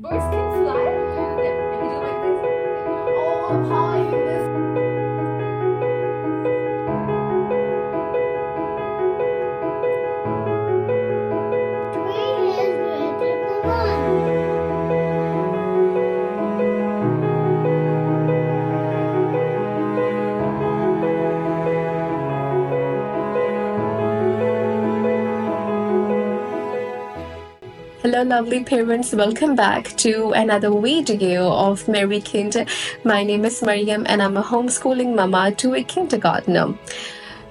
Birds can fly. Yeah, can we do like this? Oh, up high in this. Three is greater than one. Hello, lovely parents. Welcome back to another video of Merrykinder. My name is Mariam, and I'm a homeschooling mama to a kindergartner.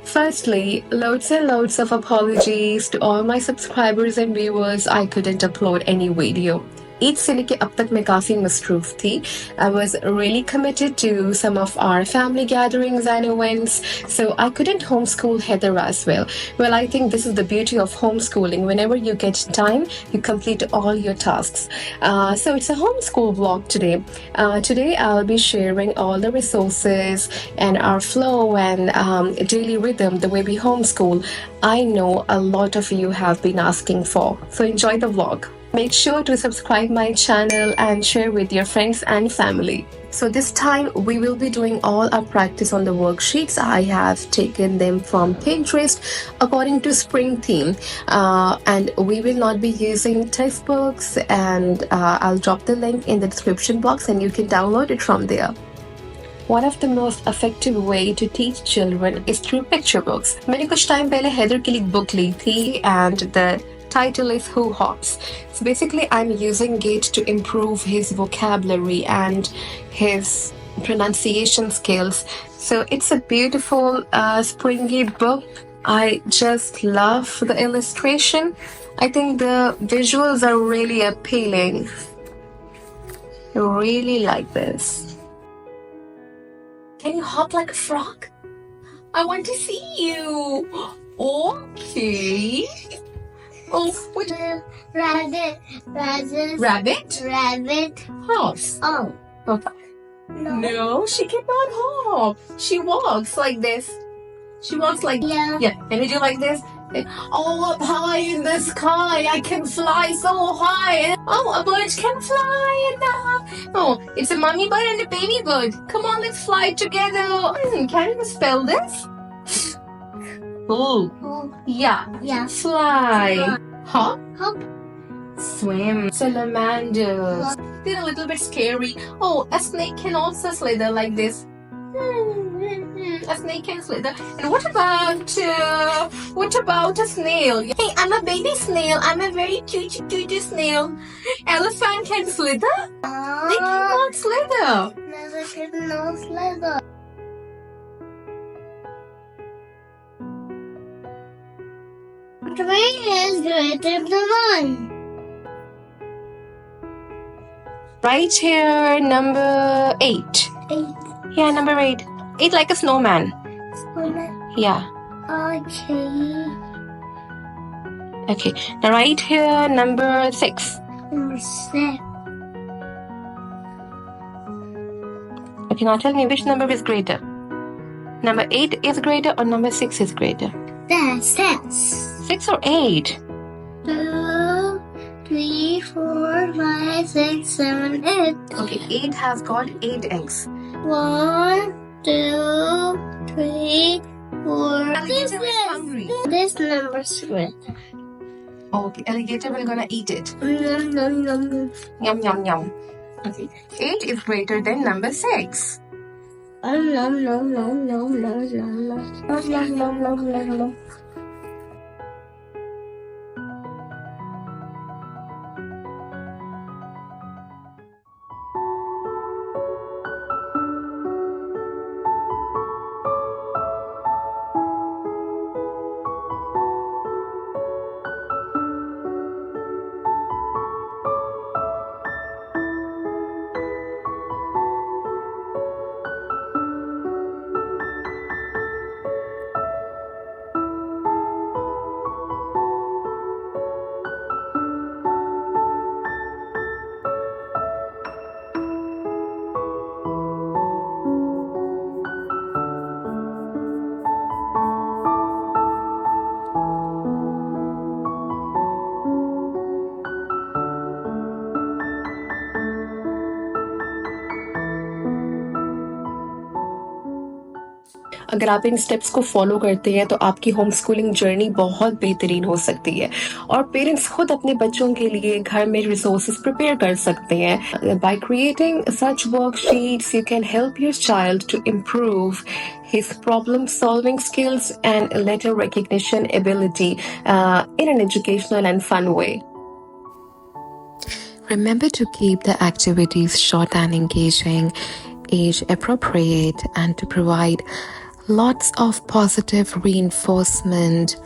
Firstly, loads and loads of apologies to all my subscribers and viewers. I couldn't upload any video. Eid से लेके अब तक मैं काफ़ी मसरूफ़ थी. I was really committed to some of our family gatherings and events, so I couldn't homeschool Heather as well. Well, I think this is the beauty of homeschooling. Whenever you get time, you complete all your tasks. So it's a homeschool vlog today. Today I'll be sharing all the resources and our flow and daily rhythm, the way we homeschool. I know a lot of you have been asking for. So enjoy the vlog. Make sure to subscribe my channel and share with your friends and family. So this time we will be doing all our practice on the worksheets. I have taken them from Pinterest according to spring theme. And we will not be using textbooks, and I'll drop the link in the description box and you can download it from there. One of the most effective way to teach children is through picture books. मैंने कुछ time पहले हैदर के लिए एक book ली थी, and the title is Who Hops. So basically I'm using it to improve his vocabulary and his pronunciation skills. So it's a beautiful springy book. I just love the illustration. I think the visuals are really appealing. I really like this. Can you hop like a frog? I want to see you. Okay. Oh, what? Rabbit. Rabbit? Rabbit. Hops. Oh. Okay. No. She cannot hop. She walks like this. She walks like Yeah. Yeah. Can we do like this? Oh, up high in the sky, I can fly so high. Oh, a bird can fly in the. Oh, it's a mommy bird and a baby bird. Come on, let's fly together. Can you spell this? Oh, Oh. yeah. Yeah. Fly. Hop. Hop. Swim. Salamanders. They're a little bit scary. Oh, a snake can also slither like this. A snake can slither. And what about a snail? Hey, I'm a baby snail. I'm a very cute snail. Elephant can slither? They cannot slither. Never can no slither. Three is greater than one. Right here, number 8. 8. Yeah, number 8. 8 like a snowman. Yeah. Okay. Okay. Now right here, number 6. Number 6. Okay, now tell me which number is greater. Number 8 is greater or number 6 is greater? That's 6. 6 or 8? 2, 3, 4, 5, 6, 7, 8. Okay, 8 has got 8 eggs. 1, 2, 3, 4. Alligator is hungry. This number's greater. Okay, alligator will gonna eat it. Nom, nom, nom, nom. Yum, yum, yum. Okay, 8 is greater than number 6. Nom, nom, nom, nom, nom, nom, nom, nom. Nom, nom, nom, nom, nom, nom. अगर आप इन steps को follow करते हैं तो आपकी home schooling journey बहुत बेहतरीन हो सकती है और पेरेंट्स खुद अपने बच्चों के लिए घर में रिसोर्सेज प्रिपेयर कर सकते हैं. By creating such worksheets you can help your child to improve his problem solving skills and letter recognition ability in an educational and fun way. Remember to keep the activities short and engaging, age appropriate, and to provide lots of positive reinforcement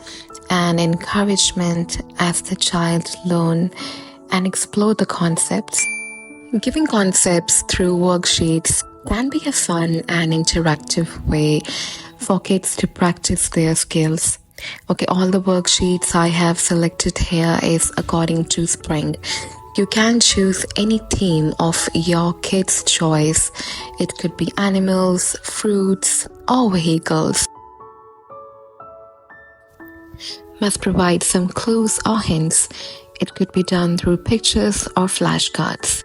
and encouragement as the child learn and explore the concepts. Giving concepts through worksheets can be a fun and interactive way for kids to practice their skills. Okay, all the worksheets I have selected here is according to spring. You can choose any theme of your kid's choice. It could be animals, fruits, or vehicles. Must provide some clues or hints. It could be done through pictures or flashcards.